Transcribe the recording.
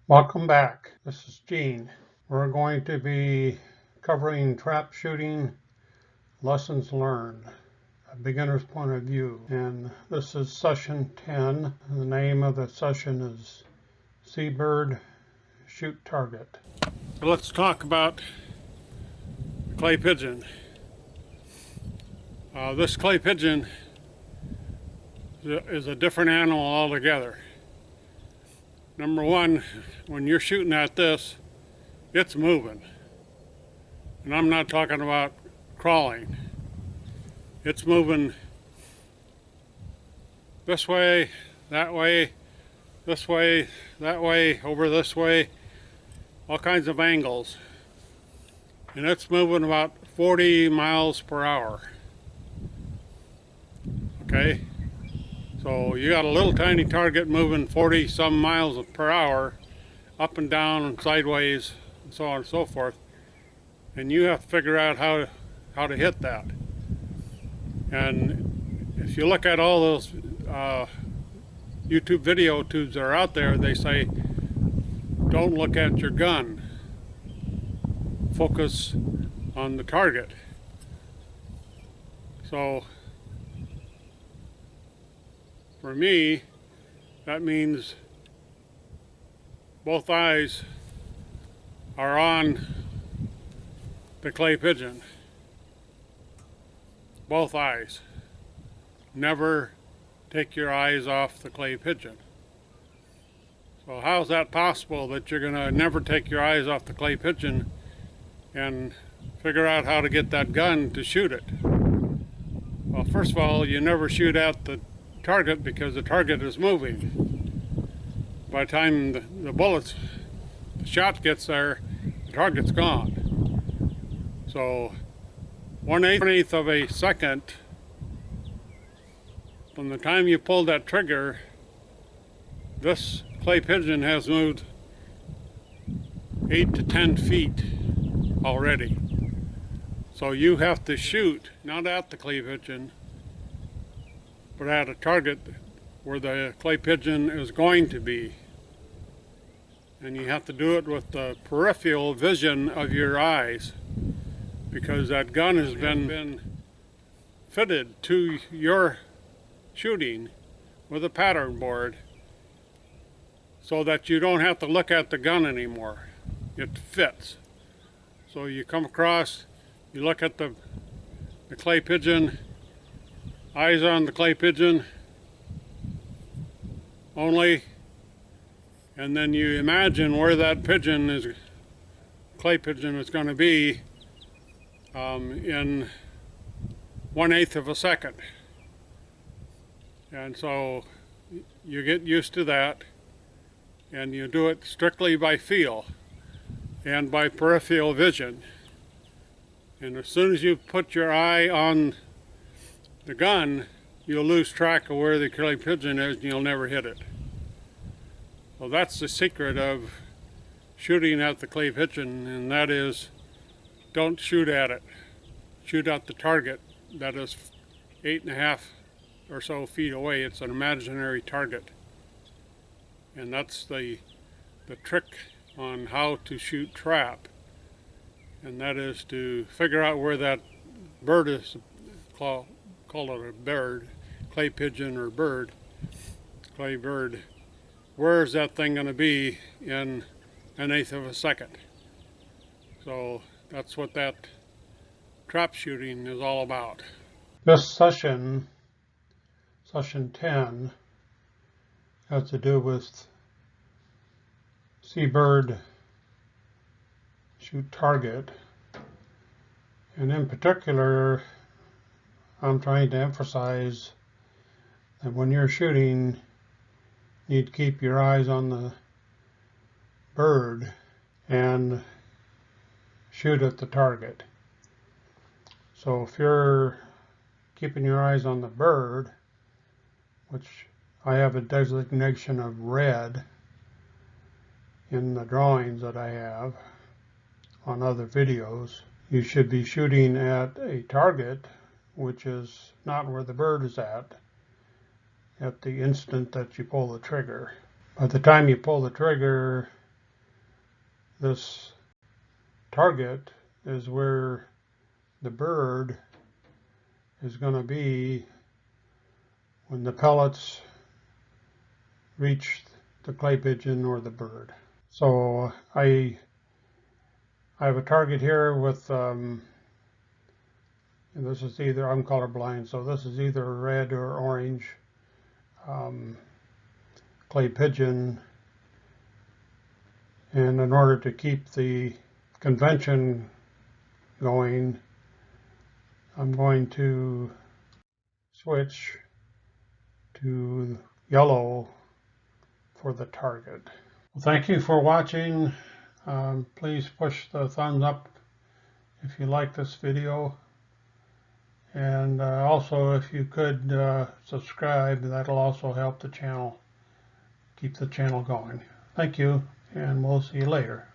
Welcome back. This is Gene. We're going to be covering trap shooting lessons learned, a beginner's point of view. And this is session 10. The name of the session is Seabird Shoot Target. Let's talk about clay pigeon. This clay pigeon is a different animal altogether. Number one, when you're shooting at this, it's moving. And I'm not talking about crawling. It's moving this way, that way, this way, that way, over this way, all kinds of angles. And it's moving about 40 miles per hour. Okay? So you got a little tiny target moving 40 some miles per hour, up and down and sideways, and so on and so forth. And you have to figure out how to hit that. And if you look at all those YouTube video tubes that are out there, they say, don't look at your gun. Focus on the target. So, for me, that means both eyes are on the clay pigeon. Both eyes. Never take your eyes off the clay pigeon. So how is that possible that you're going to never take your eyes off the clay pigeon and figure out how to get that gun to shoot it? Well, first of all, you never shoot at the target because the target is moving. By the time the shot gets there, the target's gone. So 1/8 of a second from the time you pull that trigger, this clay pigeon has moved 8 to 10 feet already. So you have to shoot not at the clay pigeon, but at a target where the clay pigeon is going to be. And you have to do it with the peripheral vision of your eyes, because that gun has been fitted to your shooting with a pattern board so that you don't have to look at the gun anymore. It fits. So you come across, you look at the clay pigeon, eyes on the clay pigeon only, and then you imagine where that clay pigeon is going to be in 1/8 of a second. And so you get used to that, and you do it strictly by feel and by peripheral vision. And as soon as you put your eye on the gun, you'll lose track of where the clay pigeon is and you'll never hit it. So that's the secret of shooting at the clay pigeon, and that is, don't shoot at it. Shoot at the target that is 8.5 or so feet away. It's an imaginary target. And that's the trick on how to shoot trap. And that is to figure out where that bird is, call it a bird, clay pigeon or bird, clay bird. Where is that thing going to be in 1/8 of a second? So that's what that trap shooting is all about. This session 10, has to do with seabird shoot target. And in particular, I'm trying to emphasize that when you're shooting, you need to keep your eyes on the bird and shoot at the target. So if you're keeping your eyes on the bird, which I have a designation of red in the drawings that I have on other videos, you should be shooting at a target which is not where the bird is at the instant that you pull the trigger. By the time you pull the trigger, this target is where the bird is going to be when the pellets reach the clay pigeon or the bird. So I have a target here with, and this is either, I'm colorblind, so this is either red or orange clay pigeon. And in order to keep the convention going, I'm going to switch to yellow for the target. Well, thank you for watching. Please push the thumbs up if you like this video. And also, if you could subscribe, that'll also help the channel, keep the channel going. Thank you, and we'll see you later.